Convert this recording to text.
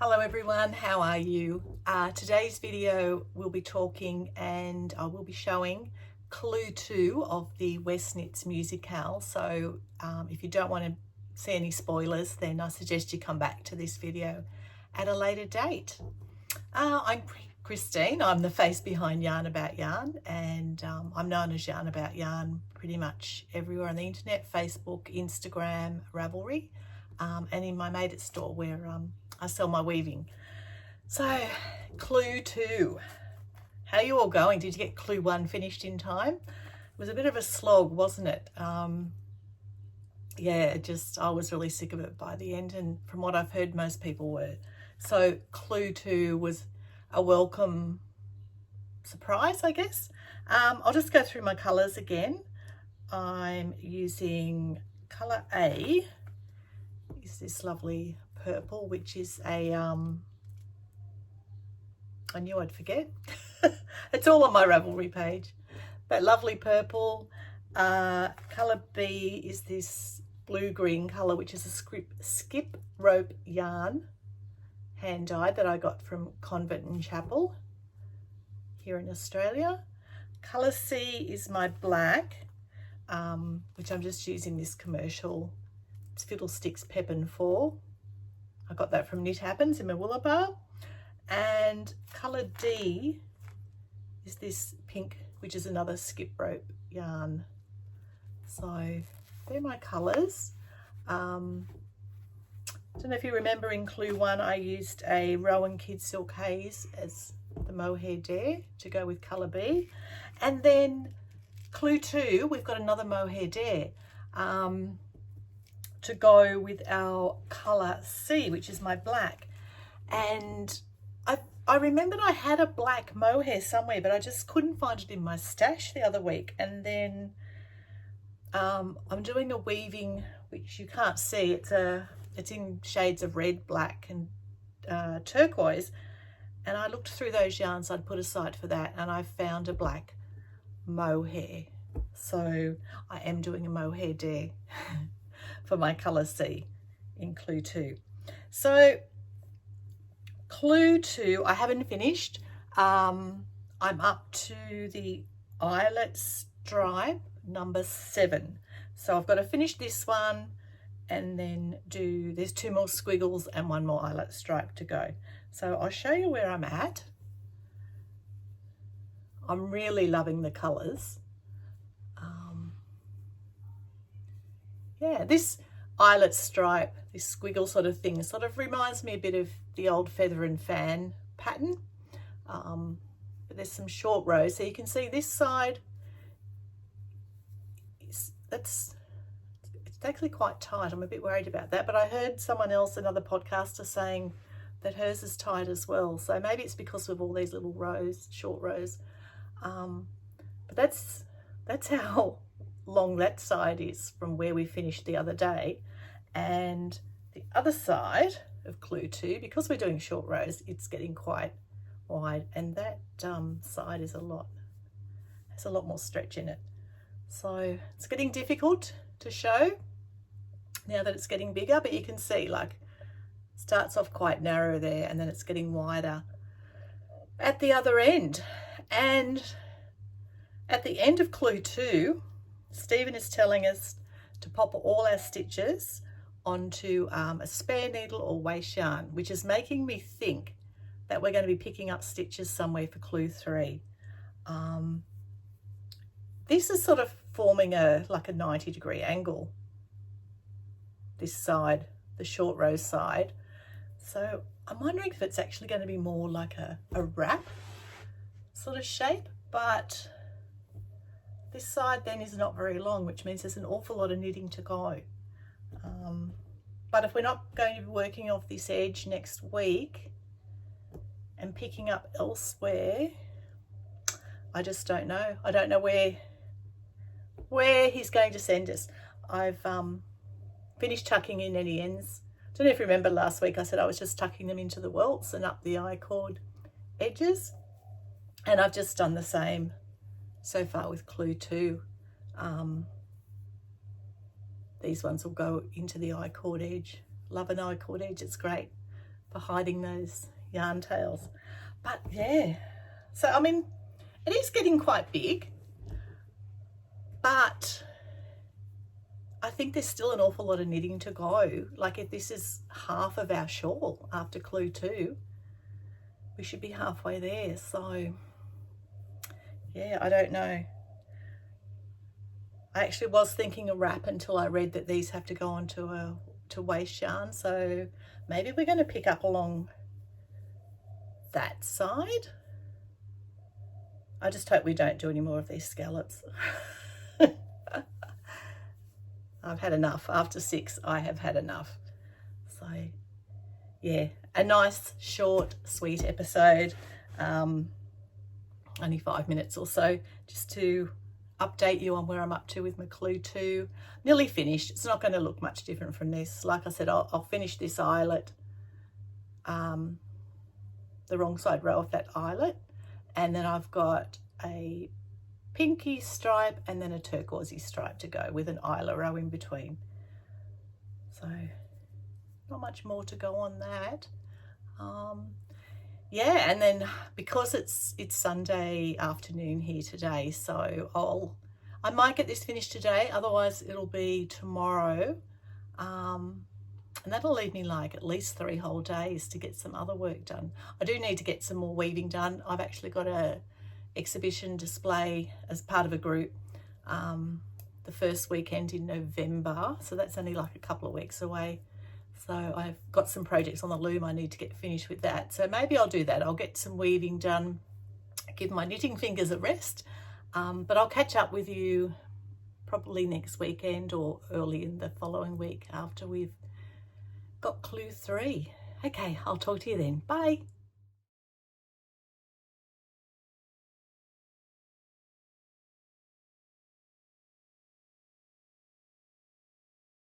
Hello everyone, how are you? Today's video we'll be talking and I will be showing Clue 2 of the Westknits MusiKAL. So if you don't want to see any spoilers, then I suggest you come back to this video at a later date. I'm Christine, I'm the face behind Yarn About Yarn, and I'm known as Yarn About Yarn pretty much everywhere on the internet, Facebook, Instagram, Ravelry, and in my Made It store where I sell my weaving. So Clue 2, how are you all going? Did you get Clue 1 finished in time? It was a bit of a slog, wasn't it? Yeah, I was really sick of it by the end, and from what I've heard, most people were. So Clue 2 was a welcome surprise, I guess. I'll just go through my colours again. I'm using colour A, is this lovely purple, which is a I knew I'd forget. It's all on my Ravelry page. But lovely purple. Colour B is this blue-green colour, which is a skip rope yarn, hand dyed, that I got from Convent and Chapel here in Australia. Colour C is my black, which I'm just using this commercial Fiddlesticks Pepin 4. I got that from Knit Happens in my Woolabar. And colour D is this pink, which is another skip rope yarn. So they're my colours. Don't know if you remember in Clue 1 I used a Rowan Kid Silk Haze as the mohair dare to go with colour B. And then Clue 2 we've got another mohair dare to go with our colour C, which is my black. And I remembered I had a black mohair somewhere, but I just couldn't find it in my stash the other week. And then I'm doing a weaving, which you can't see. It's in shades of red, black and turquoise. And I looked through those yarns I'd put aside for that, and I found a black mohair. So I am doing a mohair dare for my colour C in Clue 2. So Clue 2 I haven't finished. I'm up to the eyelet stripe number 7. So I've got to finish this one and then there's 2 more squiggles and 1 more eyelet stripe to go. So I'll show you where I'm at. I'm really loving the colours. Yeah, this eyelet stripe, this squiggle sort of thing, sort of reminds me a bit of the old feather and fan pattern. But there's some short rows, so you can see this side it's actually quite tight. I'm a bit worried about that, but I heard someone else, another podcaster, saying that hers is tight as well. So maybe it's because of all these little rows, short rows. But that's how long that side is from where we finished the other day. And the other side of Clue 2, because we're doing short rows, it's getting quite wide, and that side has a lot more stretch in it. So it's getting difficult to show now that it's getting bigger, but you can see, like, it starts off quite narrow there and then it's getting wider at the other end. And at the end of Clue 2, Stephen is telling us to pop all our stitches onto a spare needle or waste yarn, which is making me think that we're going to be picking up stitches somewhere for Clue 3. This is sort of forming like a 90-degree angle, this side, the short row side. So I'm wondering if it's actually going to be more like a wrap sort of shape, but this side then is not very long, which means there's an awful lot of knitting to go. But if we're not going to be working off this edge next week and picking up elsewhere, I just don't know. I don't know where he's going to send us. I've finished tucking in any ends. Don't know if you remember last week I said I was just tucking them into the welts and up the I-cord edges, and I've just done the same so far with Clue 2. These ones will go into the I-cord edge. Love an I-cord edge, it's great. for hiding those yarn tails. But yeah, so I mean, it is getting quite big, but I think there's still an awful lot of knitting to go. Like if this is half of our shawl after clue 2, we should be halfway there. So yeah, I don't know. I actually was thinking a wrap until I read that these have to go onto a waste yarn. So maybe we're going to pick up along that side. I just hope we don't do any more of these scallops. I've had enough. After 6, I have had enough. So yeah, a nice, short, sweet episode. Only 5 minutes or so, just to update you on where I'm up to with my clue 2. Nearly finished. It's not going to look much different from this. Like I said, I'll finish this eyelet, the wrong side row of that eyelet, and then I've got a pinky stripe and then a turquoisey stripe to go with an eyelet row in between. So not much more to go on that. Yeah, and then because it's Sunday afternoon here today, so I might get this finished today, otherwise it'll be tomorrow. And that'll leave me like at least 3 whole days to get some other work done. I do need to get some more weaving done. I've actually got a exhibition display as part of a group the first weekend in November, so that's only like a couple of weeks away. So I've got some projects on the loom. I need to get finished with that. So maybe I'll do that. I'll get some weaving done, give my knitting fingers a rest. But I'll catch up with you probably next weekend or early in the following week after we've got clue 3. Okay, I'll talk to you then. Bye.